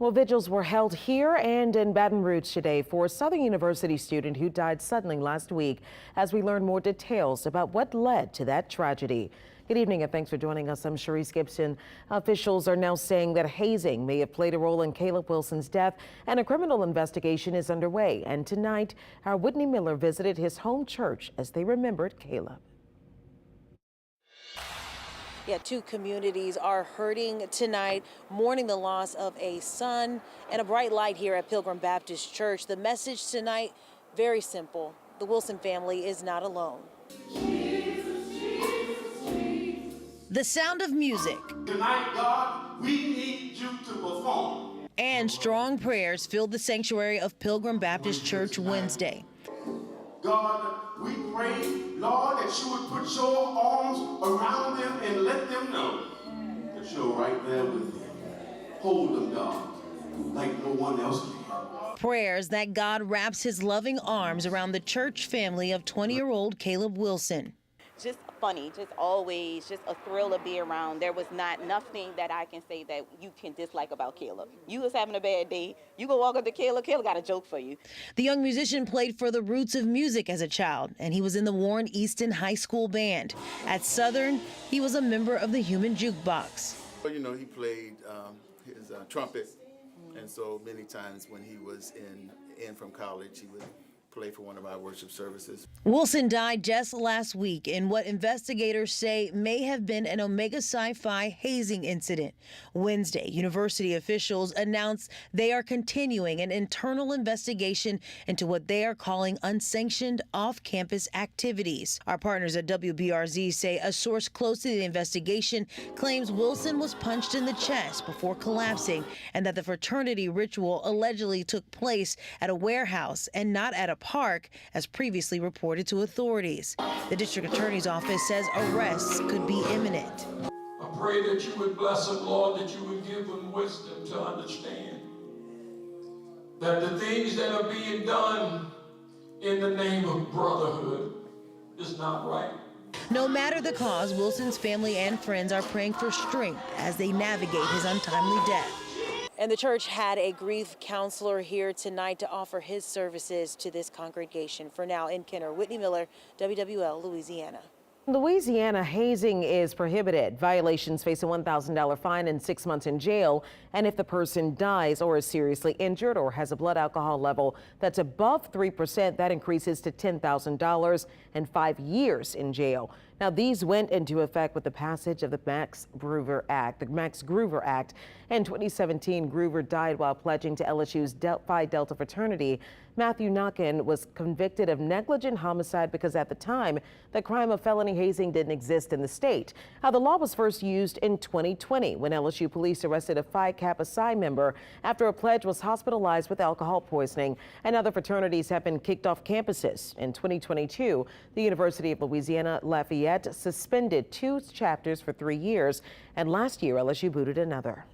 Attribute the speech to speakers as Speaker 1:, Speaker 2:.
Speaker 1: Well, vigils were held here and in Baton Rouge today for a Southern University student who died suddenly last week, as we learn more details about what led to that tragedy. Good evening and thanks for joining us. I'm Sharice Gibson. Officials are now saying that hazing may have played a role in Caleb Wilson's death, and a criminal investigation is underway. And tonight, our Whitney Miller visited his home church as they remembered Caleb.
Speaker 2: Yeah, two communities are hurting tonight, mourning the loss of a son and a bright light here at Pilgrim Baptist Church. The message tonight, very simple. The Wilson family is not alone.
Speaker 3: Jesus, Jesus, Jesus.
Speaker 2: The sound of music.
Speaker 3: Tonight, God, we need you to perform.
Speaker 2: And strong prayers filled the sanctuary of Pilgrim Baptist Church Wednesday.
Speaker 3: God, we pray, Lord, that you would put your arms around them and let them know that you're right there with them. Hold them, God, like no one else can.
Speaker 2: Prayers that God wraps his loving arms around the church family of 20-year-old Caleb Wilson.
Speaker 4: Just funny, just always, just a thrill to be around. There was nothing that I can say that you can dislike about Caleb. You was having a bad day, you go walk up to Caleb, Caleb got a joke for you.
Speaker 2: The young musician played for the Roots of Music as a child, and he was in the Warren Easton High School band. At Southern, he was a member of the Human Jukebox.
Speaker 5: Well, you know, he played his trumpet, and so many times when he was in from college, he would play for one of our worship services.
Speaker 2: Wilson died just last week in what investigators say may have been an Omega Psi hazing incident. Wednesday, university officials announced they are continuing an internal investigation into what they are calling unsanctioned off-campus activities. Our partners at WBRZ say a source close to the investigation claims Wilson was punched in the chest before collapsing, and that the fraternity ritual allegedly took place at a warehouse and not at a park, as previously reported to authorities. The district attorney's office says arrests could be imminent.
Speaker 6: I pray that you would bless him, Lord, that you would give him wisdom to understand that the things that are being done in the name of brotherhood is not right.
Speaker 2: No matter the cause, Wilson's family and friends are praying for strength as they navigate his untimely death. And the church had a grief counselor here tonight to offer his services to this congregation. For now, in Kenner, Whitney Miller, WWL, Louisiana.
Speaker 1: Louisiana, hazing is prohibited. Violations face a $1,000 fine and 6 months in jail. And if the person dies or is seriously injured or has a blood alcohol level that's above 3%, that increases to $10,000 and 5 years in jail. Now, these went into effect with the passage of the Max Groover Act. In 2017, Groover died while pledging to LSU's Phi Delta fraternity. Matthew Knockin was convicted of negligent homicide because at the time, the crime of felony hazing didn't exist in the state. Now, the law was first used in 2020 when LSU police arrested a Phi Kappa Psi member after a pledge was hospitalized with alcohol poisoning. And other fraternities have been kicked off campuses. In 2022, the University of Louisiana Lafayette suspended 2 chapters for 3 years, and last year LSU booted another.